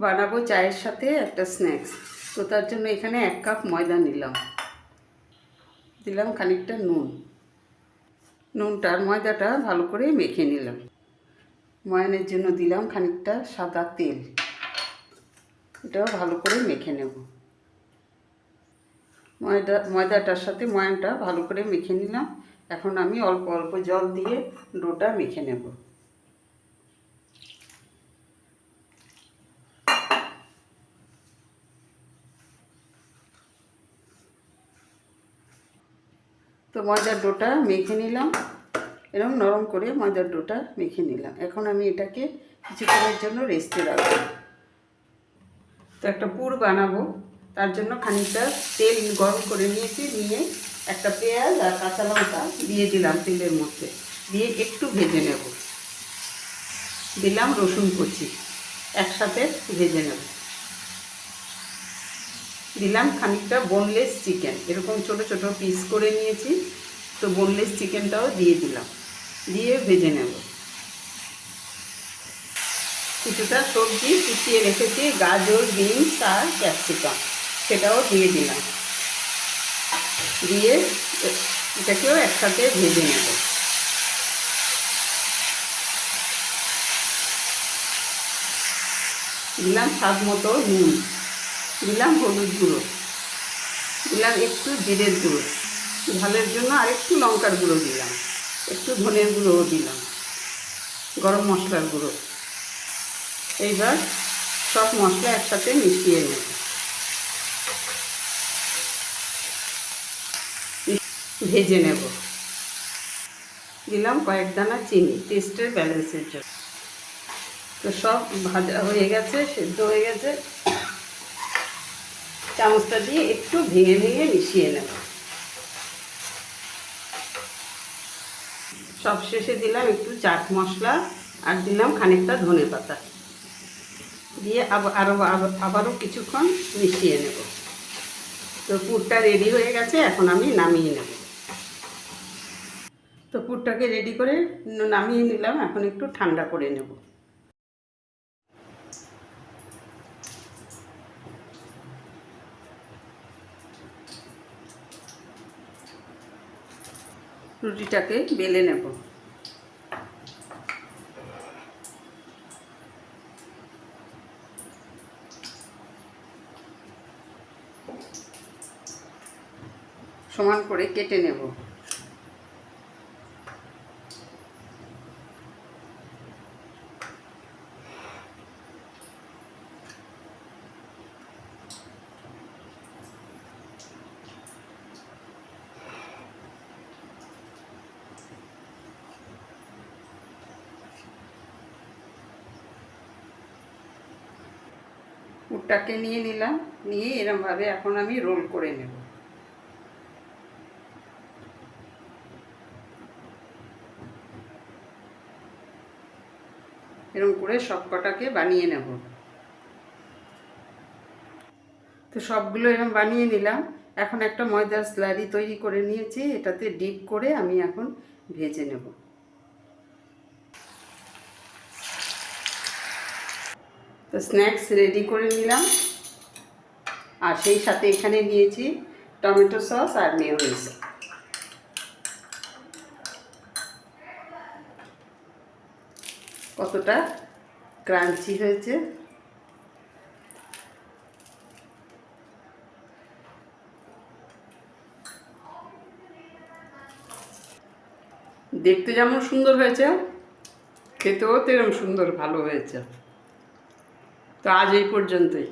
বানাবো চায়ের সাথে একটা স্ন্যাক্স। তো তার জন্য এখানে 1 কাপ ময়দা নিলাম, দিলাম খানিকটা নুনটা আর ময়দাটা ভালো করে মেখে নিলাম। ময়ানের জন্য দিলাম খানিকটা সাদা তেল, এটাও ভালো করে মেখে নেব। ময়দাটার সাথে ময়ানটা ভালো করে মেখে নিলাম। এখন আমি অল্প অল্প জল দিয়ে ডোটা মেখে নেব। তো ময়দার ডোটা মেখে নিলাম, এরকম নরম করে ময়দার ডোটা মেখে নিলাম। এখন আমি এটাকে কিছুক্ষণের জন্য রেস্টে রাখবো। তো একটা পুর বানাবো, তার জন্য খানিকটা তেল গরম করে নিয়েছি, নিয়ে একটা পেঁয়াজ আর কাঁচা লঙ্কা দিয়ে দিলাম তেলের মধ্যে, দিয়ে একটু ভেজে নেব। দিলাম রসুন কুচি, একসাথে ভেজে নেব। দিলাম খানিকটা বোনলেস চিকেন, এরকম ছোট ছোট পিস করে নিয়েছি, তো বোনলেস চিকেনটাও দিয়ে দিলাম, দিয়ে ভেজে নেব। কিছুটা সবজি কুচিয়ে রেখেছি, গাজর, বিনস আর ক্যাপসিকাম, সেটাও দিয়ে দিলাম, দিয়ে এটাকেও একসাথে ভেজে নেব। দিলাম স্বাদ মতো নুন, দিলাম হলুদ গুঁড়ো, দিলাম একটু জিরের গুঁড়ো, ঝালের জন্য আর একটু লঙ্কার গুঁড়ো দিলাম, একটু ধনের গুঁড়োও দিলাম, গরম মশলার গুঁড়ো। এইবার সব মশলা একসাথে মিশিয়ে নেব। ভেজে নেব। দিলাম কয়েক দানা চিনি টেস্টের ব্যালেন্সের জন্য। তো সব ভাজা হয়ে গেছে, সেদ্ধ হয়ে গেছে। চামচটা দিয়ে একটু ভেঙে ভেঙে মিশিয়ে নেব। সব শেষে দিলাম একটু চাট মশলা আর দিলাম খানিকটা ধনেপাতা, দিয়ে আবারও কিছুক্ষণ মিশিয়ে নেব। তো পুরটা রেডি হয়ে গেছে, এখন আমি নামিয়ে নেব। তো পুরটাকে রেডি করে নামিয়ে নিলাম, এখন একটু ঠান্ডা করে নেব। রুটিটাকে বেলে নেব। সমান করে কেটে নেব। পুরটাকে নিয়ে নিলাম, নিয়ে এরমভাবে এখন আমি রোল করে নেব। এরকম করে সব কটাকে বানিয়ে নেব। তো সবগুলো এরকম বানিয়ে নিলাম। এখন একটা ময়দার স্লারি তৈরি করে নিয়েছি, এটাতে ডিপ করে আমি এখন ভেজে নেব। তো স্ন্যাক্স রেডি করে নিলাম, আর সেই সাথে এখানে নিয়েছি টমেটো সস আর মেয়োনিজ। কতটা ক্রাঞ্চি হয়েছে। দেখতে যেমন সুন্দর হয়েছে, খেতেও তো এরকম সুন্দর ভালো হয়েছে। তো আজ এই পর্যন্তই।